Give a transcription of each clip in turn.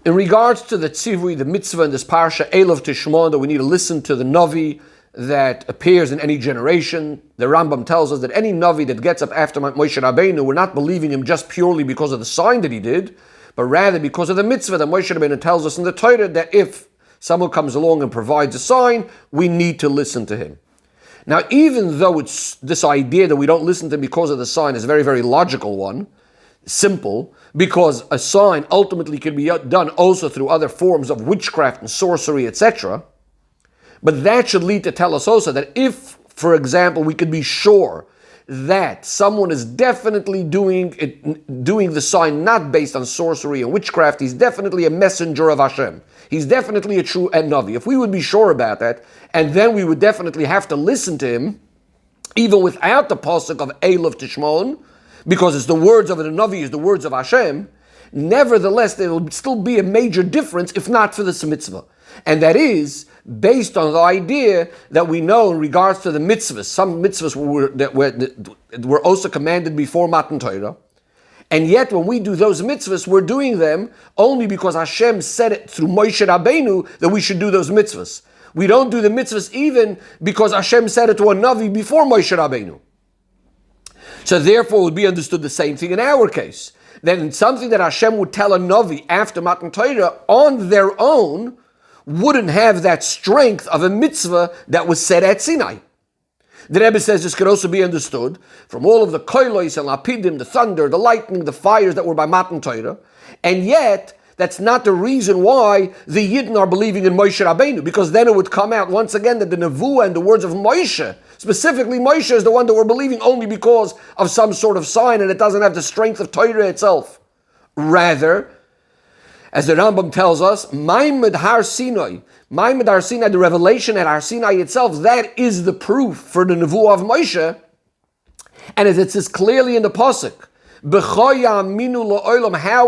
In regards to the tzivui, the mitzvah in this parsha, Elov Tishmon, that we need to listen to the Navi that appears in any generation. The Rambam tells us that any Navi that gets up after Moshe Rabbeinu, we're not believing him just purely because of the sign that he did, but rather because of the mitzvah that Moshe Rabbeinu tells us in the Torah that if someone comes along and provides a sign, we need to listen to him. Now, even though it's this idea that we don't listen to him because of the sign is a very, very logical one, simple, because a sign ultimately can be done also through other forms of witchcraft and sorcery, etc. But that should lead to tell us also that if, for example, we could be sure that someone is definitely doing the sign not based on sorcery and witchcraft, he's definitely a messenger of Hashem. He's definitely a true Navi. If we would be sure about that, and then we would definitely have to listen to him, even without the pasuk of Elov Tishmon, because it's the words of the Navi, is the words of Hashem, nevertheless, there will still be a major difference, if not for this mitzvah. And that is based on the idea that we know in regards to the mitzvahs. Some mitzvahs were also commanded before Matan Torah. And yet when we do those mitzvahs, we're doing them only because Hashem said it through Moshe Rabbeinu that we should do those mitzvahs. We don't do the mitzvahs even because Hashem said it to a Navi before Moshe Rabbeinu. So therefore it would be understood the same thing in our case. Then something that Hashem would tell a Navi after Matan Torah on their own wouldn't have that strength of a mitzvah that was said at Sinai. The Rebbe says this could also be understood from all of the koilos and lapidim, the thunder, the lightning, the fires that were by Matan Torah, and yet that's not the reason why the Yidden are believing in Moshe Rabbeinu, because then it would come out once again that the Nevuah and the words of Moshe, specifically Moshe, is the one that we're believing only because of some sort of sign, and it doesn't have the strength of Torah itself. Rather, as the Rambam tells us, Maimed Har Sinai, the revelation at Har Sinai itself, that is the proof for the Nevuah of Moshe. And as it says clearly in the Pasuk, how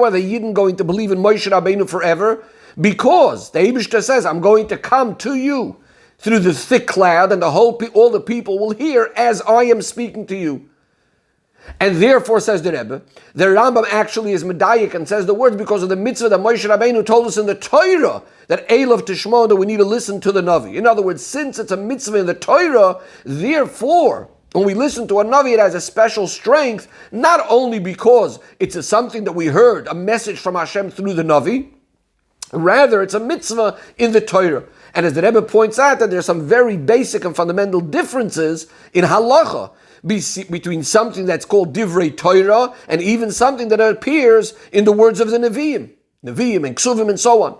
are the Yidden going to believe in Moshe Rabbeinu forever? Because the Eibishter says, I'm going to come to you through the thick cloud, and all the people will hear as I am speaking to you. And therefore, says the Rebbe, the Rambam actually is medayik and says the words because of the mitzvah that Moshe Rabbeinu told us in the Torah, that Elov Tishmon, that we need to listen to the Navi. In other words, since it's a mitzvah in the Torah, therefore, when we listen to a Navi, it has a special strength, not only because it's something that we heard, a message from Hashem through the Navi, rather it's a mitzvah in the Torah. And as the Rebbe points out, that there's some very basic and fundamental differences in halacha between something that's called Divrei Torah and even something that appears in the words of the Nevi'im and Ksuvim and so on.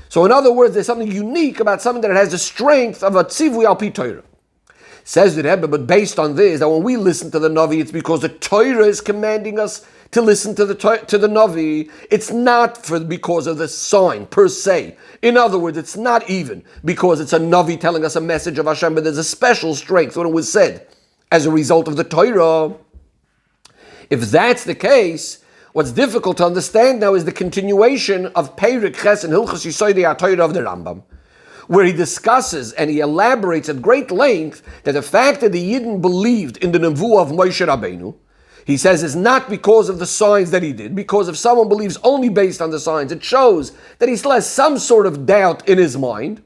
So in other words, there's something unique about something that has the strength of a tzivui al pi Torah. Says the Rebbe, but based on this, that when we listen to the Navi, it's because the Torah is commanding us to listen to the Navi. It's not because of the sign per se. In other words, it's not even because it's a Navi telling us a message of Hashem, but there's a special strength when it was said as a result of the Torah. If that's the case, what's difficult to understand now is the continuation of Peirik Ches and Hilchos Yisodei HaTorah of the Rambam, where he discusses and he elaborates at great length that the fact that the Yidden believed in the Nevuah of Moshe Rabbeinu, he says, is not because of the signs that he did, because if someone believes only based on the signs, it shows that he still has some sort of doubt in his mind.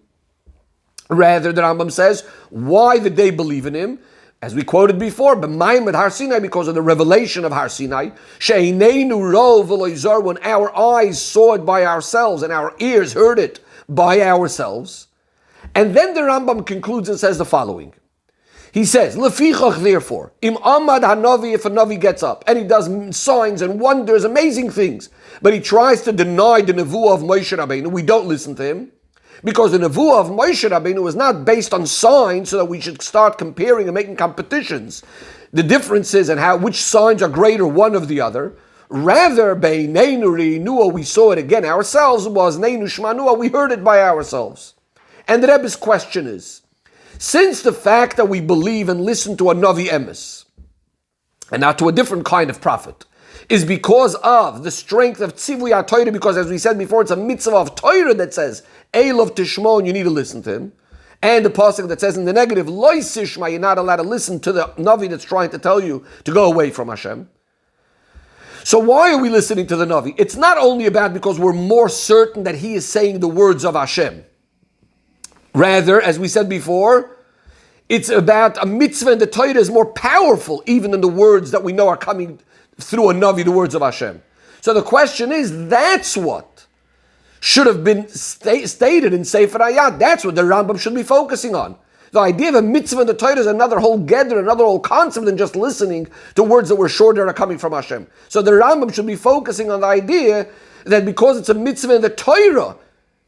Rather, the Rambam says, why did they believe in him? As we quoted before, b'mayim Har Sinai, because of the revelation of Har Sinai, she'eineinu ro v'lo yizar, when our eyes saw it by ourselves and our ears heard it by ourselves. And then the Rambam concludes and says the following. He says, Lefichach, therefore, im amad hanavi, if a Navi gets up and he does signs and wonders, amazing things, but he tries to deny the Nevuah of Moshe Rabbeinu, we don't listen to him, because the Nevuah of Moshe Rabbeinu is not based on signs so that we should start comparing and making competitions, the differences and which signs are greater one of the other. Rather, beineinu reinua, we saw it again ourselves, was neinu shmanua, we heard it by ourselves. And the Rebbe's question is, since the fact that we believe and listen to a Navi Emes, and not to a different kind of prophet, is because of the strength of Tzivui HaTorah, because as we said before, it's a mitzvah of Torah that says, Elov Tishmon, you need to listen to him. And the pasuk that says in the negative, Lo Sishma, you're not allowed to listen to the Navi that's trying to tell you to go away from Hashem. So why are we listening to the Navi? It's not only about because we're more certain that he is saying the words of Hashem. Rather, as we said before, it's about a mitzvah, and the Torah is more powerful even than the words that we know are coming through a Navi, the words of Hashem. So the question is, that's what should have been stated in Sefer Hayat. That's what the Rambam should be focusing on. The idea of a mitzvah in the Torah is another whole gather, another whole concept than just listening to words that we're sure that are coming from Hashem. So the Rambam should be focusing on the idea that because it's a mitzvah in the Torah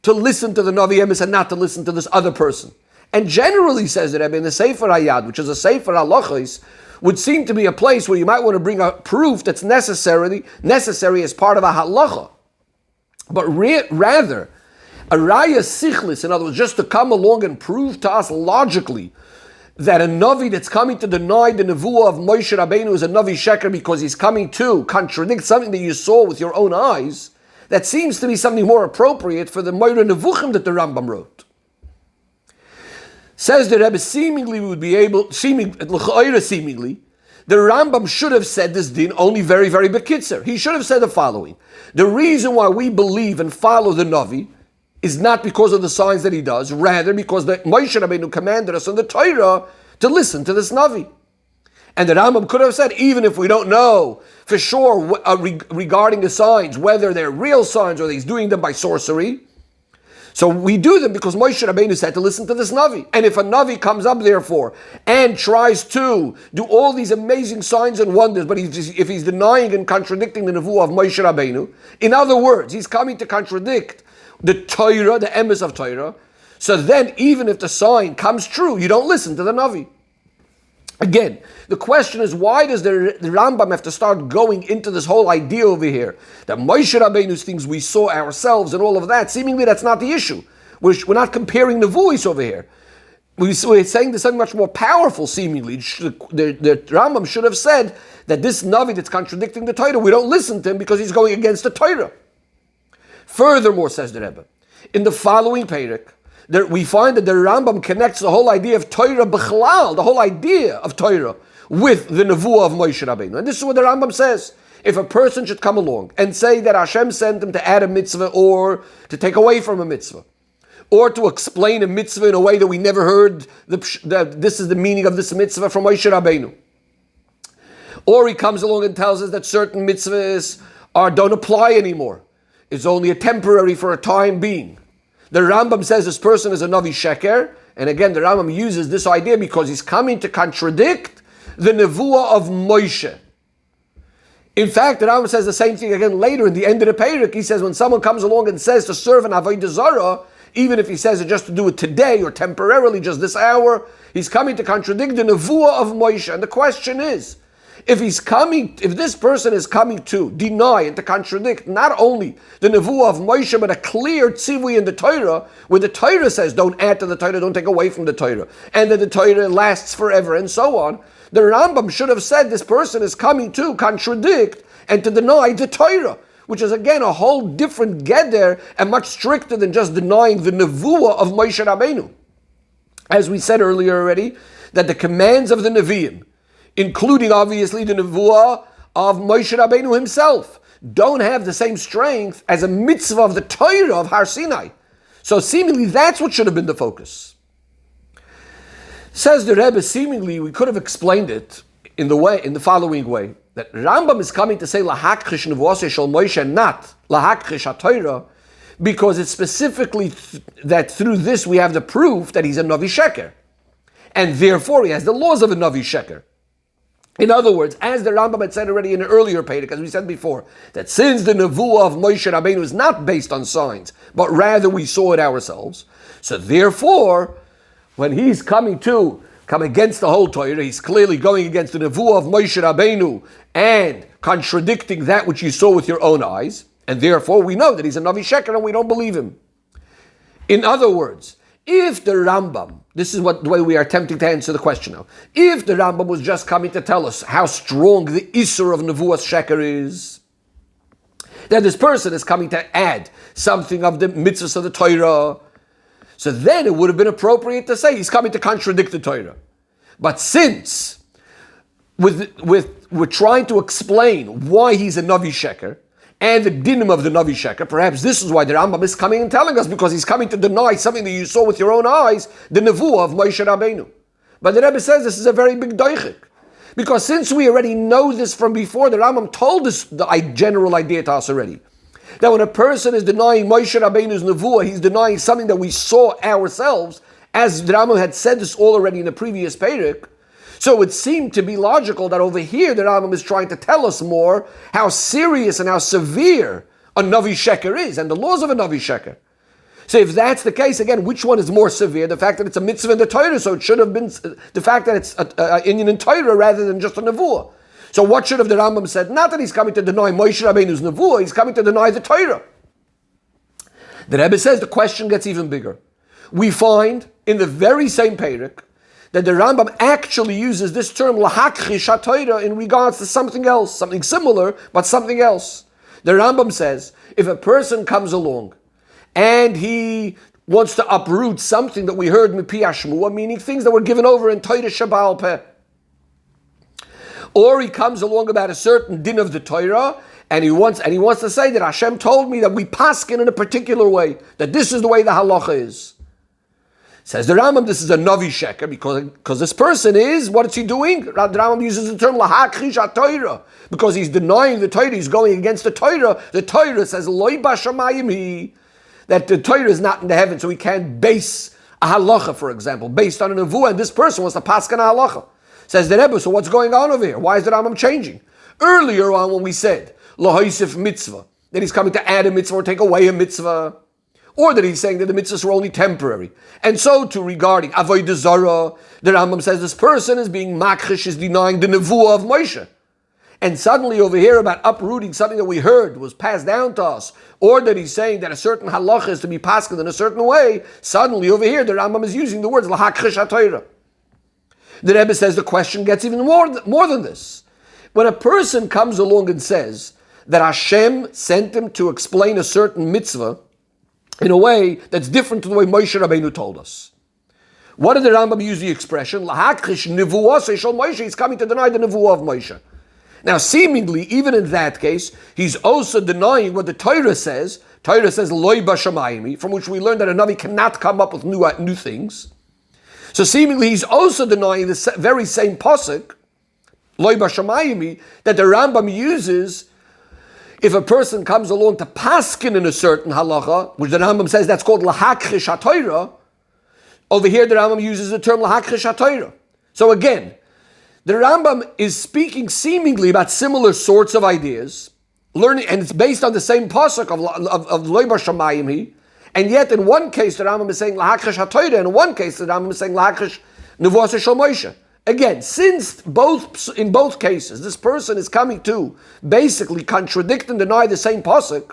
to listen to the Navi Emes and not to listen to this other person. And generally, says the Rebbe, in the Sefer Hayad, which is a Sefer Halachos, would seem to be a place where you might want to bring a proof that's necessary as part of a halacha. But rather, a raya sichlis, in other words, just to come along and prove to us logically that a Navi that's coming to deny the Nevuah of Moshe Rabbeinu is a Navi Sheker because he's coming to contradict something that you saw with your own eyes, that seems to be something more appropriate for the Moira Nevuchim that the Rambam wrote. Says the Rebbe, seemingly, the Rambam should have said this din only very, very bekitzer. He should have said the following. The reason why we believe and follow the Navi is not because of the signs that he does, rather because the Moshe Rabbeinu commanded us in the Torah to listen to this Navi. And the Rambam could have said, even if we don't know for sure regarding the signs, whether they're real signs or he's doing them by sorcery, so we do them because Moshe Rabbeinu said to listen to this Navi. And if a Navi comes up therefore and tries to do all these amazing signs and wonders, but if he's denying and contradicting the Nevuah of Moshe Rabbeinu, in other words, he's coming to contradict the Torah, the emes of Torah, so then even if the sign comes true, you don't listen to the Navi. Again, the question is, why does the Rambam have to start going into this whole idea over here? That Moshe Rabbeinu's things we saw ourselves and all of that, seemingly that's not the issue. We're not comparing the voice over here. We're saying there's something much more powerful, seemingly. The Rambam should have said that this Navi that's contradicting the Torah, we don't listen to him because he's going against the Torah. Furthermore, says the Rebbe, in the following Perek, we find that the Rambam connects the whole idea of Torah b'chlal, the whole idea of Torah, with the Nevuah of Moshe Rabbeinu. And this is what the Rambam says. If a person should come along and say that Hashem sent him to add a mitzvah or to take away from a mitzvah, or to explain a mitzvah in a way that we never heard, that this is the meaning of this mitzvah from Moshe Rabbeinu, or he comes along and tells us that certain mitzvahs don't apply anymore, it's only a temporary for a time being, the Rambam says this person is a Navi Sheker, and again the Rambam uses this idea because he's coming to contradict the Nevuah of Moshe. In fact, the Rambam says the same thing again later in the end of the Perek. He says when someone comes along and says to serve an Avodah Zarah, even if he says it just to do it today or temporarily, just this hour, he's coming to contradict the Nevuah of Moshe. And the question is, if this person is coming to deny and to contradict not only the Nevuah of Moshe, but a clear tzivui in the Torah, where the Torah says don't add to the Torah, don't take away from the Torah, and that the Torah lasts forever and so on, the Rambam should have said this person is coming to contradict and to deny the Torah, which is again a whole different geder and much stricter than just denying the Nevuah of Moshe Rabbeinu. As we said earlier already, that the commands of the Nevi'im, including obviously the Nevuah of Moshe Rabbeinu himself, don't have the same strength as a mitzvah of the Torah of Har Sinai. So seemingly that's what should have been the focus. Says the Rebbe, seemingly we could have explained it in the following way, that Rambam is coming to say lahakrish nevuah shel Moshe and not lahakrish HaTorah, because it's specifically that through this we have the proof that he's a Navi Sheker, and therefore he has the laws of a Navi Sheker. In other words, as the Rambam had said already in an earlier Perek, as we said before, that since the Nevuah of Moshe Rabbeinu is not based on signs, but rather we saw it ourselves, so therefore, when he's come against the whole Torah, he's clearly going against the Nevuah of Moshe Rabbeinu and contradicting that which you saw with your own eyes, and therefore we know that he's a Navi Sheker and we don't believe him. In other words, if the Rambam, this is the way we are attempting to answer the question now, if the Rambam was just coming to tell us how strong the Isur of Nevuah Sheker is, that this person is coming to add something of the mitzvahs of the Torah, so then it would have been appropriate to say he's coming to contradict the Torah. But since we're trying to explain why he's a Navi Sheker and the dinim of the Navi Sheker. Perhaps this is why the Rambam is coming and telling us, because he's coming to deny something that you saw with your own eyes, the Nevuah of Moshe Rabbeinu. But the Rebbe says this is a very big doichik, because since we already know this from before, the Rambam told us the general idea to us already, that when a person is denying Moshe Rabbeinu's Nevuah, he's denying something that we saw ourselves, as the Rambam had said this all already in the previous Perek. So it seemed to be logical that over here the Rambam is trying to tell us more how serious and how severe a Navi Sheker is, and the laws of a Navi Sheker. So if that's the case, again, which one is more severe? The fact that it's a mitzvah in the Torah, so it should have been the fact that it's Inyan in Torah rather than just a Nevuah. So what should have the Rambam said? Not that he's coming to deny Moshe Rabbeinu's Nevuah, he's coming to deny the Torah. The Rebbe says the question gets even bigger. We find in the very same Perek that the Rambam actually uses this term lahakchish haTorah in regards to something else, something similar, but something else. The Rambam says, if a person comes along and he wants to uproot something that we heard mipi hashmuah, meaning things that were given over in Torah Shabbal Peh, or he comes along about a certain din of the Torah, and he wants to say that Hashem told me that we paskin in a particular way, that this is the way the halacha is. Says the Rambam, this is a Navi Sheker, because this person is, what is he doing? The Rambam uses the term lahakchish haTorah, because he's denying the Torah, he's going against the Torah. The Torah says, Loi b'shamayim hi, that the Torah is not in the heaven, so he can't base a halacha, for example, based on a nevuah, and this person wants to paskin a halacha. Says the Rebbe, so what's going on over here? Why is the Rambam changing? Earlier on when we said, Lahaisif mitzvah, that he's coming to add a mitzvah or take away a mitzvah, or that he's saying that the mitzvahs were only temporary. And so too regarding Avodah Zarah, the Rambam says this person is being makrish, is denying the nevuah of Moshe. And suddenly over here about uprooting something that we heard was passed down to us, or that he's saying that a certain halacha is to be paskened in a certain way, suddenly over here the Rambam is using the words lahakchish haTorah. The Rebbe says the question gets even more than this. When a person comes along and says that Hashem sent him to explain a certain mitzvah in a way that's different to the way Moshe Rabbeinu told us. What did the Rambam use the expression? Lahakchish nevuah shel Moshe. He's coming to deny the nevuah of Moshe. Now, seemingly, even in that case, he's also denying what the Torah says. Torah says Loi b'shamayim, from which we learn that a Navi cannot come up with new things. So seemingly, he's also denying the very same pasuk, Loi b'shamayim, that the Rambam uses if a person comes along to paskin in a certain halacha, which the Rambam says that's called lahakchish haTorah. Over here the Rambam uses the term lahakchish haTorah. So again, the Rambam is speaking seemingly about similar sorts of ideas, learning, and it's based on the same pasuk of Loi b'shamayim, and yet in one case the Rambam is saying lahakchish haTorah, and in one case the Rambam is saying lahakchish nevuah shel Moshe. Again, since in both cases, this person is coming to basically contradict and deny the same pasuk.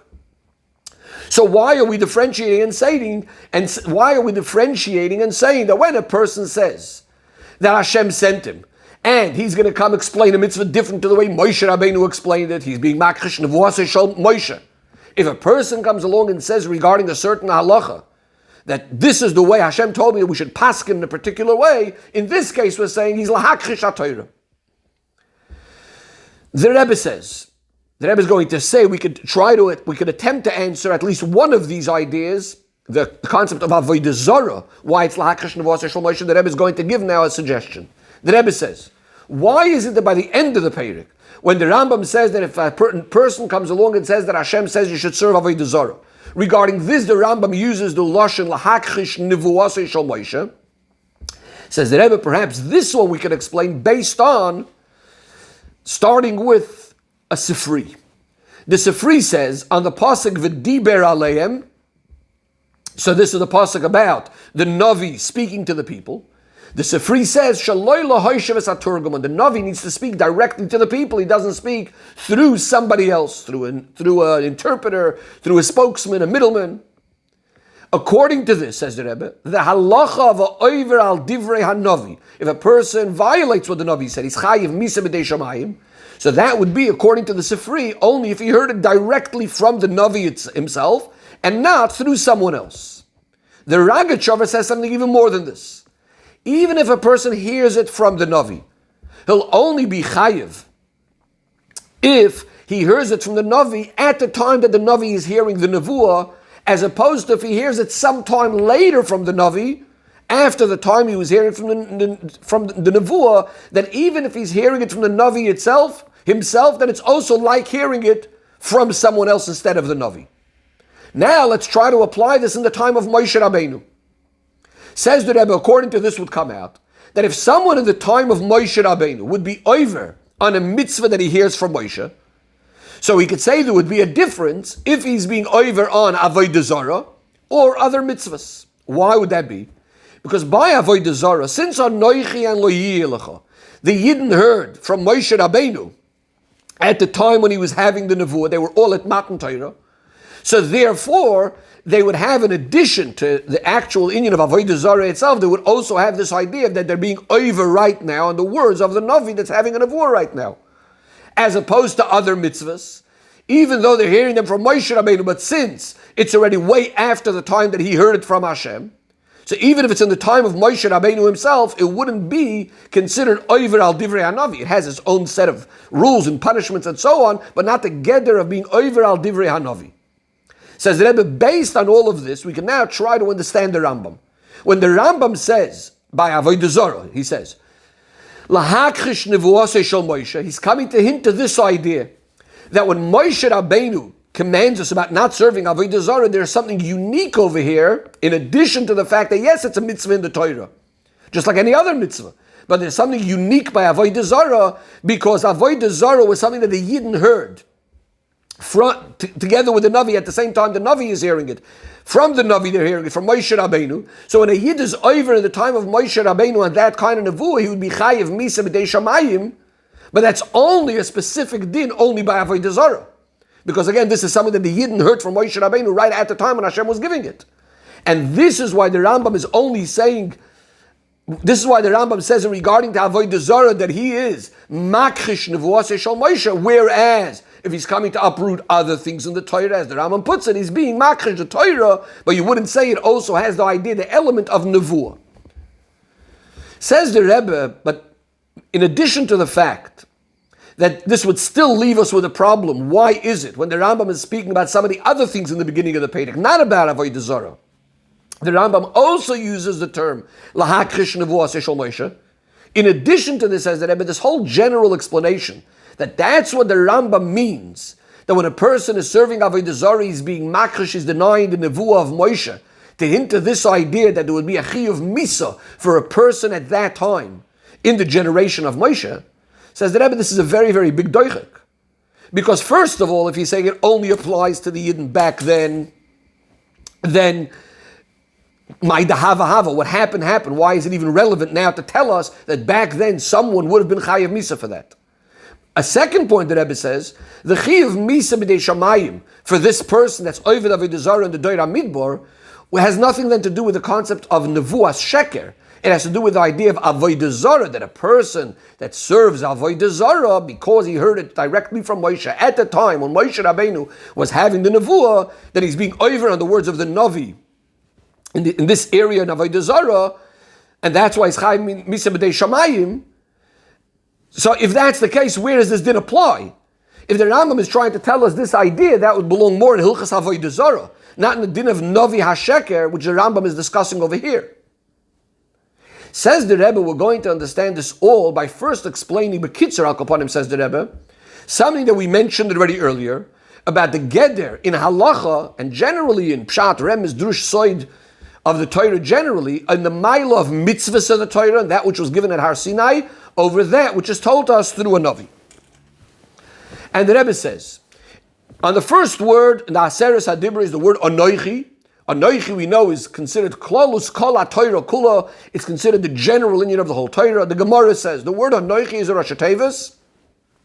So why are we differentiating and saying that when a person says that Hashem sent him and he's going to come explain a mitzvah different to the way Moshe Rabbeinu explained it, he's being makrish nevuah shel Moshe. If a person comes along and says regarding a certain halacha that this is the way Hashem told me that we should paskin in a particular way, in this case we're saying he's lahakchish haTorah. The Rebbe says, the Rebbe is going to say we could attempt to answer at least one of these ideas, the concept of Avodah Zarah, why it's lahakchish nevuah shel Moshe. The Rebbe is going to give now a suggestion. The Rebbe says, why is it that by the end of the Perek, when the Rambam says that if a person comes along and says that Hashem says you should serve Avodah Zarah, regarding this, the Rambam uses the lashon lahakchish nevuah shel Moshe. Says the Rebbe, perhaps this one we can explain based on starting with a Sifri. The Sifri says on the pasuk v'diber aleim. So this is the pasuk about the Navi speaking to the people. The Sifri says, Shaloi lahoishev es haturguman. The Navi needs to speak directly to the people. He doesn't speak through somebody else, through an interpreter, through a spokesman, a middleman. According to this, says the Rebbe, the halacha of ha'over al divrei ha'navi. If a person violates what the Navi said, he's chayiv misa b'dei shamayim. So that would be, according to the Sifri, only if he heard it directly from the Navi himself and not through someone else. The Ragachover says something even more than this. Even if a person hears it from the Navi, He'll only be chayiv if he hears it from the Navi at the time that the Navi is hearing the Nevuah, as opposed to if he hears it sometime later from the Navi, after the time he was hearing from the Nevuah, that even if he's hearing it from the Navi himself, then it's also like hearing it from someone else instead of the Navi. Now let's try to apply this in the time of Moshe Rabbeinu. Says the Rebbe, according to this would come out, that if someone in the time of Moshe Rabbeinu would be over on a mitzvah that he hears from Moshe, so he could say there would be a difference if he's being over on Avodah Zarah or other mitzvahs. Why would that be? Because by Avodah Zarah, since Anoichi and Lo Yiyeh, the Yidden heard from Moshe Rabbeinu at the time when he was having the Nevuah, they were all at Matan Torah. So therefore, they would have, in addition to the actual inyan of Avodah Zarah itself, they would also have this idea that they're being over right now on the words of the Navi that's having a Nevuah right now. As opposed to other mitzvahs, even though they're hearing them from Moshe Rabbeinu, but since it's already way after the time that he heard it from Hashem, so even if it's in the time of Moshe Rabbeinu himself, it wouldn't be considered over al divrei hanavi. It has its own set of rules and punishments and so on, but not the geder of being over al divrei hanavi. Says the Rebbe, based on all of this, we can now try to understand the Rambam. When the Rambam says, by Avodah Zarah, he says, Lahakrish nevuasei shel Moshe, he's coming to hint to this idea, that when Moshe Rabbeinu commands us about not serving Avodah Zarah, there's something unique over here, in addition to the fact that yes, it's a mitzvah in the Torah, just like any other mitzvah. But there's something unique by Avodah Zarah, because Avodah Zarah was something that the Yidden heard together with the Navi at the same time the Navi is hearing it. From the Navi they're hearing it, from Moshe Rabbeinu. So when a Yid is over in the time of Moshe Rabbeinu and that kind of Nevuah, he would be chayiv misa b'dei shamayim, but that's only a specific din, only by Avodah Zarah. Because again, this is something that the Yidden heard from Moshe Rabbeinu right at the time when Hashem was giving it. And this is why the Rambam is only saying, this is why the Rambam says regarding to Avodah Zarah that he is makrish nevuasei shel Moshe, whereas if he's coming to uproot other things in the Torah, as the Rambam puts it, he's being makrish the Torah, but you wouldn't say it also has the idea, the element of nevuah. Says the Rebbe, but in addition to the fact that this would still leave us with a problem, why is it when the Rambam is speaking about some of the other things in the beginning of the Perek, not about Avodah Zarah, the Rambam also uses the term lahakrish nevuasei shel Moshe. In addition to this, says the Rebbe, this whole general explanation that that's what the Rambam means, that when a person is serving Avodah Zarah, he's being makrish, he's denying the nevuah of Moshe, to hint to this idea that there would be a chiyuv misa for a person at that time in the generation of Moshe, says the Rebbe, this is a very, very big doichek. Because first of all, if he's saying it only applies to the Yidden back then my dahava, what happened. Why is it even relevant now to tell us that back then someone would have been chayav misa for that? A second point that Rebbe says, the chayav misa b'dei shamayim for this person that's over the Avodah Zarah and the Doira Midbar has nothing then to do with the concept of nevuas sheker. It has to do with the idea of Avodah Zarah, that a person that serves Avodah Zarah because he heard it directly from Moshe at the time when Moshe Rabbeinu was having the nevuah, that he's being over on the words of the Navi in this area in Avodah Zarah, and that's why it's chayav misa b'dei shamayim. So if that's the case, where does this din apply? If the Rambam is trying to tell us this idea, that would belong more in Hilchas Avodah Zarah, not in the din of Navi HaSheker, which the Rambam is discussing over here. Says the Rebbe, we're going to understand this all by first explaining, B'kitzur al Kapanim, says the Rebbe, something that we mentioned already earlier, about the Geder in Halacha, and generally in Pshat, Remez, Drush, Soid, of the Torah generally, in the mile of mitzvahs of the Torah, that which was given at Har Sinai, over that which is told to us through a Navi. And the Rebbe says, on the first word, in the Aseres HaDibra is the word Anoichi. Anoichi we know is considered Klolus Kol HaTorah Kula. It's considered the general inyan of the whole Torah. The Gemara says, the word Anoichi is a Rosh Tevis,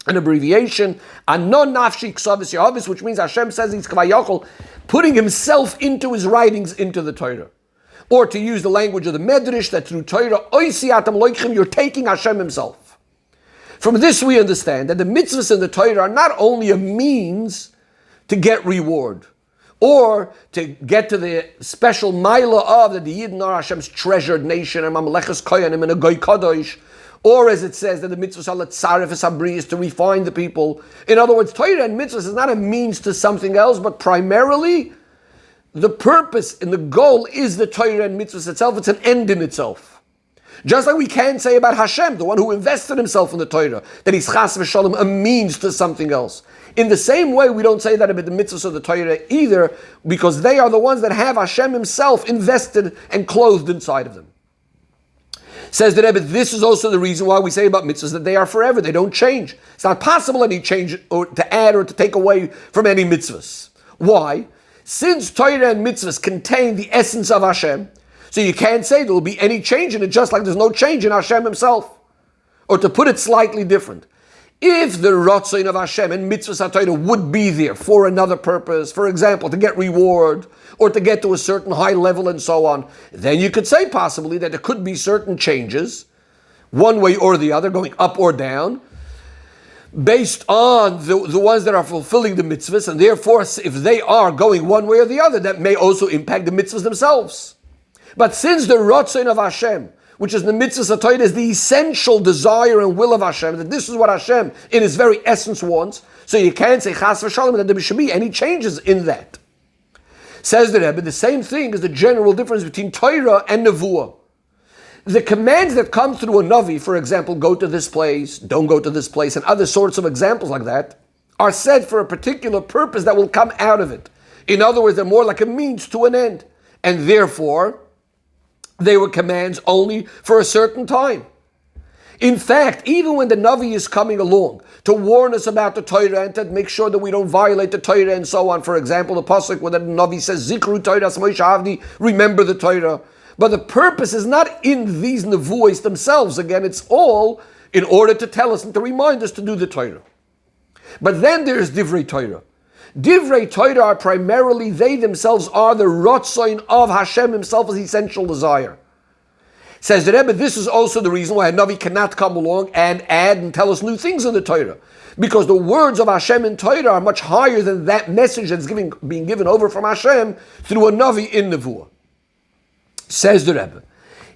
an abbreviation, Anon Nafshi Ksavis Yehavis, which means Hashem says he's Kavayachol, putting himself into his writings into the Torah. Or to use the language of the Medrash, that through Torah, Oisiatam Loichim, you're taking Hashem himself. From this we understand that the mitzvahs in the Torah are not only a means to get reward, or to get to the special milah of that the Yidden are Hashem's treasured nation, and Mamlechas Koyanim and a Goy Kadosh, Or as it says that the mitzvahs are letzaref es to refine the people. In other words, Torah and mitzvahs is not a means to something else, but primarily the purpose and the goal is the Torah and mitzvahs itself. It's an end in itself. Just like we can say about Hashem, the one who invested himself in the Torah, that he's chas v'shalom, a means to something else. In the same way, we don't say that about the mitzvahs of the Torah either, because they are the ones that have Hashem himself invested and clothed inside of them. Says the Rebbe, this is also the reason why we say about mitzvahs that they are forever, they don't change. It's not possible any change or to add or to take away from any mitzvahs. Why? Since Torah and mitzvahs contain the essence of Hashem, so you can't say there will be any change in it, just like there's no change in Hashem himself. Or to put it slightly different, if the Ratzon of Hashem and mitzvahs HaTorah would be there for another purpose, for example, to get reward, or to get to a certain high level and so on, then you could say possibly that there could be certain changes, one way or the other, going up or down, based on the ones that are fulfilling the mitzvahs, and therefore, if they are going one way or the other, that may also impact the mitzvahs themselves. But since the Ratzon of Hashem, which is the mitzvahs HaTorah, is the essential desire and will of Hashem, that this is what Hashem in its very essence wants, so you can't say chas v'shalom that there should be any changes in that. Says the Rebbe, the same thing is the general difference between Torah and Nevuah. The commands that come through a Navi, for example, go to this place, don't go to this place, and other sorts of examples like that, are said for a particular purpose that will come out of it. In other words, they're more like a means to an end. And therefore, they were commands only for a certain time. In fact, even when the Navi is coming along to warn us about the Torah and to make sure that we don't violate the Torah and so on, for example, the pasuk where the Navi says, Zikru Torah Moshe Avdi, remember the Torah. But the purpose is not in these Nevuos themselves. Again, it's all in order to tell us and to remind us to do the Torah. But then there's Divrei Torah. Divrei Torah are primarily, they themselves are the Ratzon of Hashem himself as essential desire. Says the Rebbe, this is also the reason why a Navi cannot come along and add and tell us new things in the Torah. Because the words of Hashem in Torah are much higher than that message that's being given over from Hashem through a Navi in Nevuah. Says the Rebbe,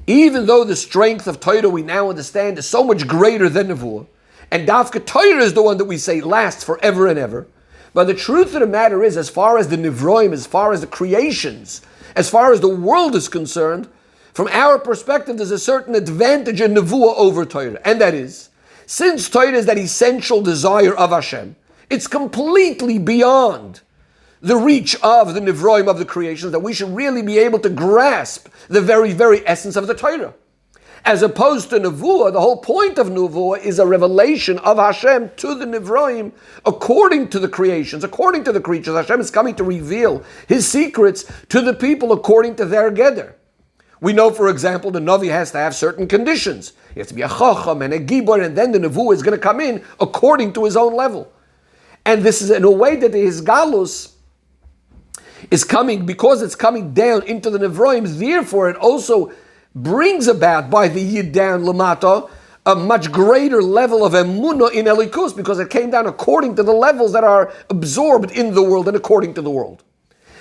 even though the strength of Torah we now understand is so much greater than Nevuah, and Dafka Torah is the one that we say lasts forever and ever, but the truth of the matter is, as far as the Nivroim, as far as the creations, as far as the world is concerned, from our perspective, there's a certain advantage in Nevuah over Torah. And that is, since Torah is that essential desire of Hashem, it's completely beyond the reach of the Nivroim of the creations, that we should really be able to grasp the very, very essence of the Torah. As opposed to Nevuah, the whole point of Nevuah is a revelation of Hashem to the Nivroim according to the creations, according to the creatures. Hashem is coming to reveal His secrets to the people according to their Geder. We know, for example, the Navi has to have certain conditions. He has to be a Chacham and a Gibor, and then the Nevuah is going to come in according to his own level. And this is in a way that his Galus is coming, because it's coming down into the Nivroim, therefore it also brings about by the Yid down Lamata a much greater level of emunah in Elikus, because it came down according to the levels that are absorbed in the world and according to the world.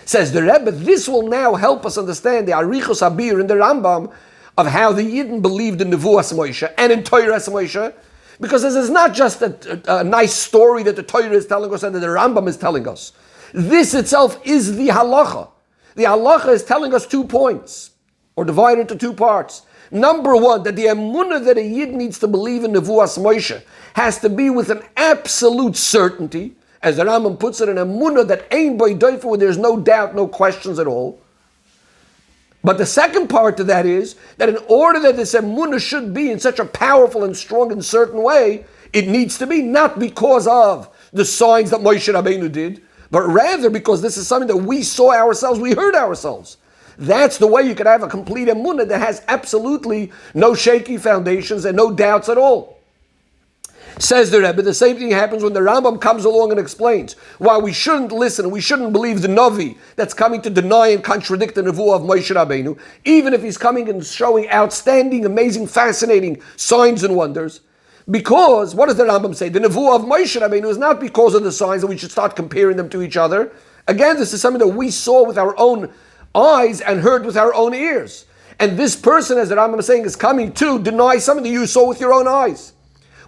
Says the Rebbe, this will now help us understand the Arichos Abir in the Rambam of how the Yidden believed in Nevuas Moshe and in Torah Moshe, because this is not just a nice story that the Torah is telling us and that the Rambam is telling us. This itself is the halacha. The halacha is telling us 2 points, or divided into 2 parts. Number one, that the emunah that a Yid needs to believe in Nevuas Moshe has to be with an absolute certainty, as the Rambam puts it, an emunah that ain't by doifer, where there's no doubt, no questions at all. But the second part to that is that in order that this emunah should be in such a powerful and strong and certain way, it needs to be not because of the signs that Moshe Rabbeinu did, but rather because this is something that we saw ourselves, we heard ourselves. That's the way you could have a complete emunah that has absolutely no shaky foundations and no doubts at all. Says the Rebbe, the same thing happens when the Rambam comes along and explains why we shouldn't listen, we shouldn't believe the Navi that's coming to deny and contradict the Nevuah of Moshe Rabbeinu, even if he's coming and showing outstanding, amazing, fascinating signs and wonders. Because, what does the Rambam say? The Nevuah of Moshe Rabbeinu is not because of the signs that we should start comparing them to each other. Again, this is something that we saw with our own eyes and heard with our own ears. And this person, as the Rambam is saying, is coming to deny something that you saw with your own eyes.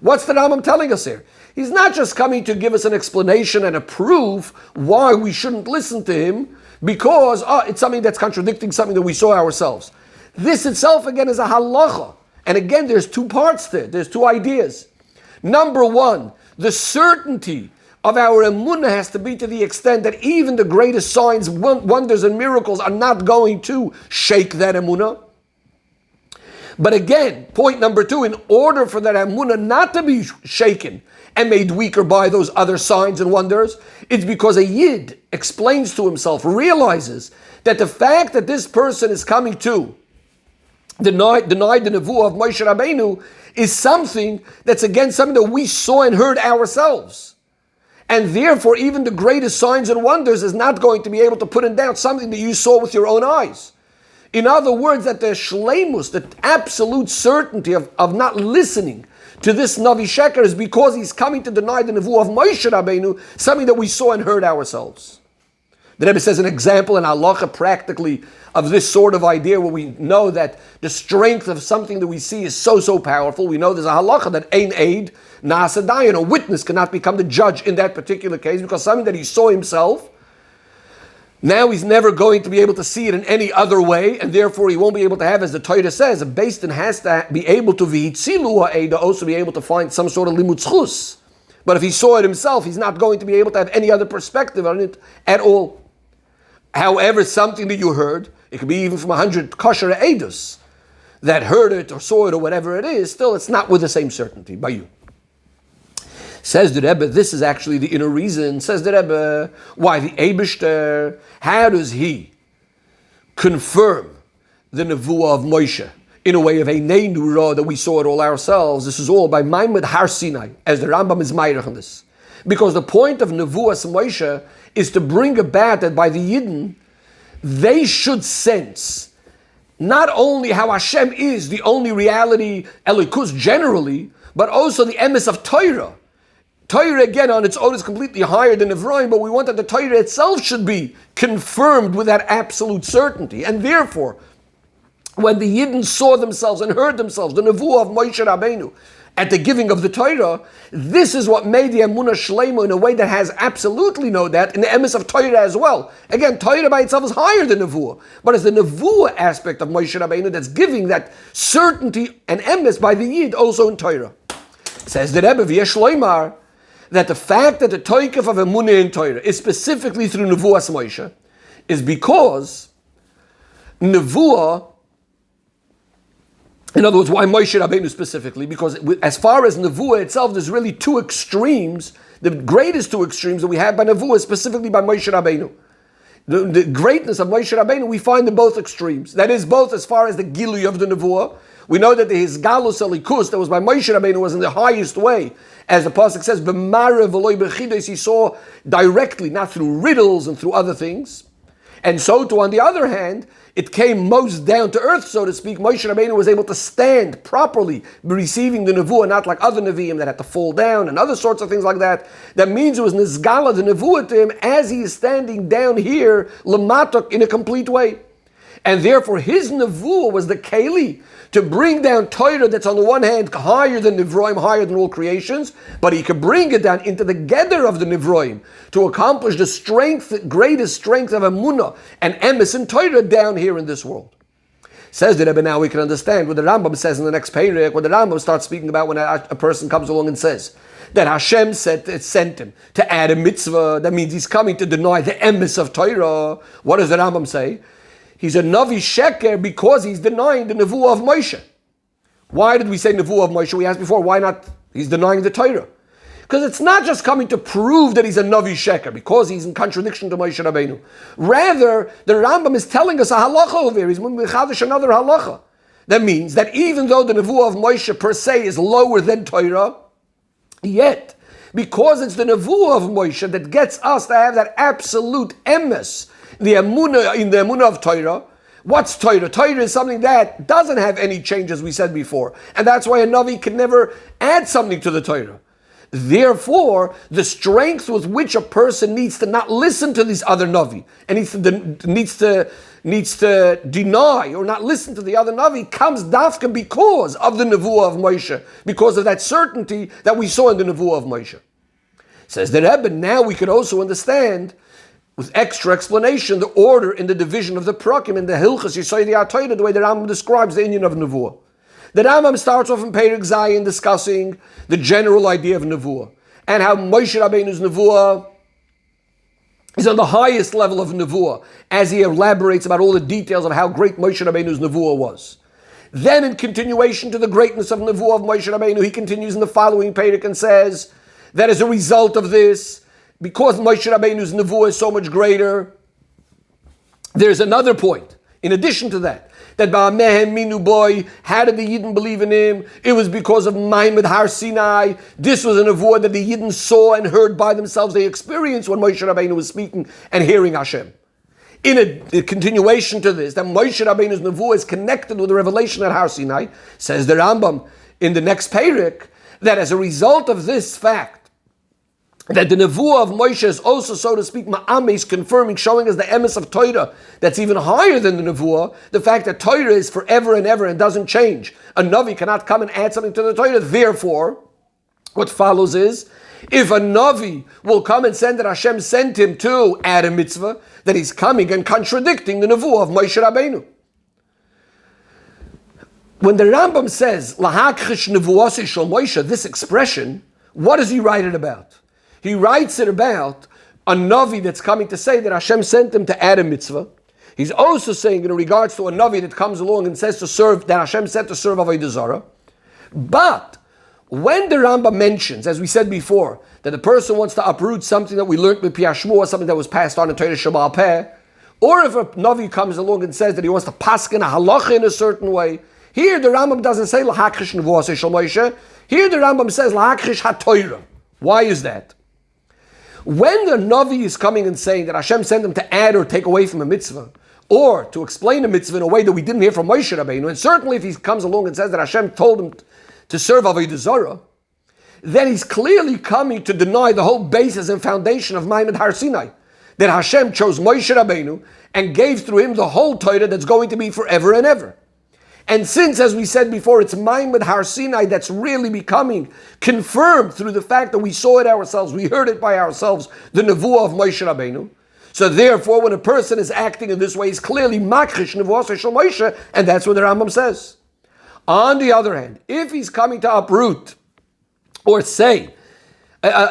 What's the Rambam telling us here? He's not just coming to give us an explanation and a proof why we shouldn't listen to him because it's something that's contradicting something that we saw ourselves. This itself, again, is a halacha. And again, there's two parts there. There's two ideas. Number one, the certainty of our emunah has to be to the extent that even the greatest signs, wonders, and miracles are not going to shake that emunah. But again, point number two, in order for that emunah not to be shaken and made weaker by those other signs and wonders, it's because a yid explains to himself, realizes that the fact that this person is coming to deny the nevuah of Moshe Rabbeinu is something that's again something that we saw and heard ourselves. And therefore, even the greatest signs and wonders is not going to be able to put in doubt something that you saw with your own eyes. In other words, that the shleimus, the absolute certainty of not listening to this Navi Sheker is because he's coming to deny the nevuah of Moshe Rabbeinu, something that we saw and heard ourselves. The Rebbe says an example in halacha practically of this sort of idea where we know that the strength of something that we see is so powerful. We know there's a halacha that ein aid na'aseh dayan, a witness cannot become the judge in that particular case because something that he saw himself, now he's never going to be able to see it in any other way, and therefore he won't be able to have, as the Torah says, a beis din has to be able to v'hitzilu ha'ed, also be able to find some sort of limud zchus. But if he saw it himself, he's not going to be able to have any other perspective on it at all. However, something that you heard, it could be even from 100 kosher edus that heard it or saw it or whatever it is, still it's not with the same certainty by you. Says the Rebbe, this is actually the inner reason. Says the Rebbe, why the Eibishter, how does he confirm the nevuah of Moshe in a way of a neinura that we saw it all ourselves? This is all by Maimed Har Sinai, as the Rambam is Meirach on this. Because the point of nevuah Moshe is to bring about that by the Yidden, they should sense not only how Hashem is the only reality, Elikus generally, but also the emes of Torah. Torah, again, on its own is completely higher than Ephraim, but we want that the Torah itself should be confirmed with that absolute certainty. And therefore, when the Yidden saw themselves and heard themselves, the nevuah of Moshe Rabbeinu, at the giving of the Torah, this is what made the Emunah Shleima in a way that has absolutely no doubt in the emes of Torah as well. Again, Torah by itself is higher than Nevuah, but it's the Nevuah aspect of Moshe Rabbeinu that's giving that certainty and emes by the Yid also in Torah. Says the Rebbe, V'yesh Loimar, that the fact that the Toikef of Emunah in Torah is specifically through Nevuah Moshe is because Nevuah, in other words, why Moshe Rabbeinu specifically? Because as far as Nevuah itself, there's really two extremes, the greatest two extremes that we have by Nevuah, specifically by Moshe Rabbeinu. The greatness of Moshe Rabbeinu, we find in both extremes. That is both as far as the Gilui of the Nevuah. We know that the Hisgalus Elikus that was by Moshe Rabbeinu was in the highest way. As the Pasuk says, B'mare v'loi b'chidos, he saw directly, not through riddles and through other things. And so too, on the other hand, it came most down to earth, so to speak. Moshe Rabbeinu was able to stand properly, receiving the nevuah, not like other neviim that had to fall down and other sorts of things like that. That means it was nizgala, the nevuah to him, as he is standing down here, lamatok, in a complete way. And therefore, his nevuah was the keli to bring down Torah that's on the one hand higher than Nivroim, higher than all creations, but he could bring it down into the gather of the Nivroim to accomplish the strength, greatest strength of Emunah and Emes and Torah down here in this world. Says the Rebbe, now we can understand what the Rambam says in the next parak, what the Rambam starts speaking about when a person comes along and says that Hashem sent him to add a mitzvah. That means he's coming to deny the Emes of Torah. What does the Rambam say? He's a Navi Sheker because he's denying the Nevuah of Moshe. Why did we say Nevuah of Moshe? We asked before, why not? He's denying the Torah. Because it's not just coming to prove that he's a Navi Sheker, because he's in contradiction to Moshe Rabbeinu. Rather, the Rambam is telling us a halacha over here. He's mechadish another halacha. That means that even though the Nevuah of Moshe per se is lower than Torah, yet, because it's the Nevuah of Moshe that gets us to have that absolute emes, the emunah, in the emunah of Torah. What's Torah? Torah is something that doesn't have any change, as we said before. And that's why a Navi can never add something to the Torah. Therefore, the strength with which a person needs to not listen to these other Navi and needs to deny or not listen to the other Navi comes dafka because of the Nevuah of Moshe, because of that certainty that we saw in the Nevuah of Moshe. Says the Rebbe, now we could also understand, with extra explanation, the order in the division of the Prakim in the Hilchas Yesodei HaTorah, the way the Rambam describes the Inyan of Nevuah. The Rambam starts off in Perek Zayin discussing the general idea of Nevuah and how Moshe Rabbeinu's Nevuah is on the highest level of Nevuah as he elaborates about all the details of how great Moshe Rabbeinu's Nevuah was. Then in continuation to the greatness of Nevuah of Moshe Rabbeinu, he continues in the following Perek and says that as a result of this, because Moshe Rabbeinu's Nevuah is so much greater, there's another point. In addition to that Ba'amehem Minu Boy, how did the Yidden believe in him? It was because of Maimed Har Sinai. This was a nevuah that the Yidden saw and heard by themselves. They experienced when Moshe Rabbeinu was speaking and hearing Hashem. In a continuation to this, that Moshe Rabbeinu's nevuah is connected with the revelation at Har Sinai, says the Rambam in the next Perek, that as a result of this fact, that the nevuah of Moshe is also, so to speak, ma'ames, confirming, showing us the emes of Torah that's even higher than the nevuah, the fact that Torah is forever and ever and doesn't change. A Navi cannot come and add something to the Torah. Therefore, what follows is, if a Navi will come and send that Hashem sent him to add a mitzvah, that he's coming and contradicting the nevuah of Moshe Rabbeinu. When the Rambam says, Lahakrish nevuah shel Moshe, this expression, what does he write it about? He writes it about a Navi that's coming to say that Hashem sent him to add a mitzvah. He's also saying in regards to a Navi that comes along and says to serve, that Hashem sent to serve Avodah Zarah. But when the Rambam mentions, as we said before, that a person wants to uproot something that we learned with Piyah Shmuah, something that was passed on in Torah Sheba'al Peh, or if a Navi comes along and says that he wants to paskin a halacha in a certain way, here the Rambam doesn't say Lahakrish nevuah shel Moshe. Here the Rambam says Lahakrish haTorah. Why is that? When the Navi is coming and saying that Hashem sent him to add or take away from a mitzvah, or to explain a mitzvah in a way that we didn't hear from Moshe Rabbeinu, and certainly if he comes along and says that Hashem told him to serve Avodah Zarah, then he's clearly coming to deny the whole basis and foundation of Maimed Har Sinai, that Hashem chose Moshe Rabbeinu and gave through him the whole Torah that's going to be forever and ever. And since, as we said before, it's Maimed Har Sinai that's really becoming confirmed through the fact that we saw it ourselves, we heard it by ourselves, the nevuah of Moshe Rabbeinu. So therefore, when a person is acting in this way, he's clearly makrish nevuah shel Moshe, and that's what the Rambam says. On the other hand, if he's coming to uproot or say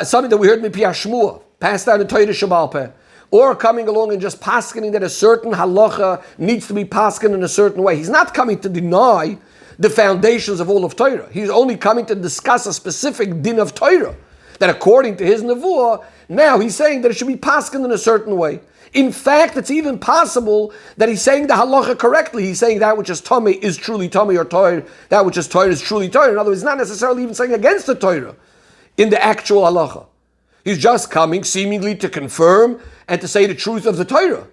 something that we heard in Piyah Shmuah, passed down in Torah Sheba'al Peh, or coming along and just paskening that a certain halacha needs to be paskened in a certain way. He's not coming to deny the foundations of all of Torah. He's only coming to discuss a specific din of Torah, that according to his nevuah, now he's saying that it should be paskened in a certain way. In fact, it's even possible that he's saying the halacha correctly. He's saying that which is Tomei is truly Tomei, or Torah, that which is Torah is truly Torah. In other words, he's not necessarily even saying against the Torah in the actual halacha. He's just coming seemingly to confirm and to say the truth of the Torah.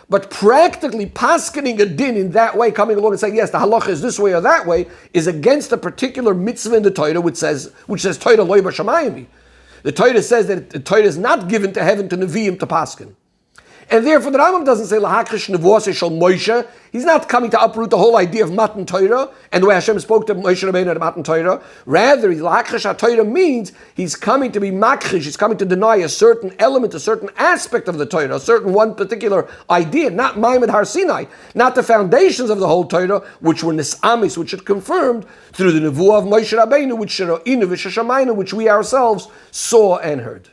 But practically paskening a din in that way, coming along and saying, yes, the halacha is this way or that way, is against a particular mitzvah in the Torah which says Torah loy b'shamayim. The Torah says that the Torah is not given to heaven to Nevi'im to pasken. And therefore the Rambam doesn't say Lahakrish nevuah shel Moshe. He's not coming to uproot the whole idea of Matan Torah and the way Hashem spoke to Moshe Rabbeinu at Matan Torah. Rather, Lahakrish HaTorah means he's coming to be makrish. He's coming to deny a certain element, a certain aspect of the Torah, a certain one particular idea, not Maimed Har Sinai, not the foundations of the whole Torah, which were nisamis, which it confirmed through the nevuah of Moshe Rabbeinu, which we ourselves saw and heard.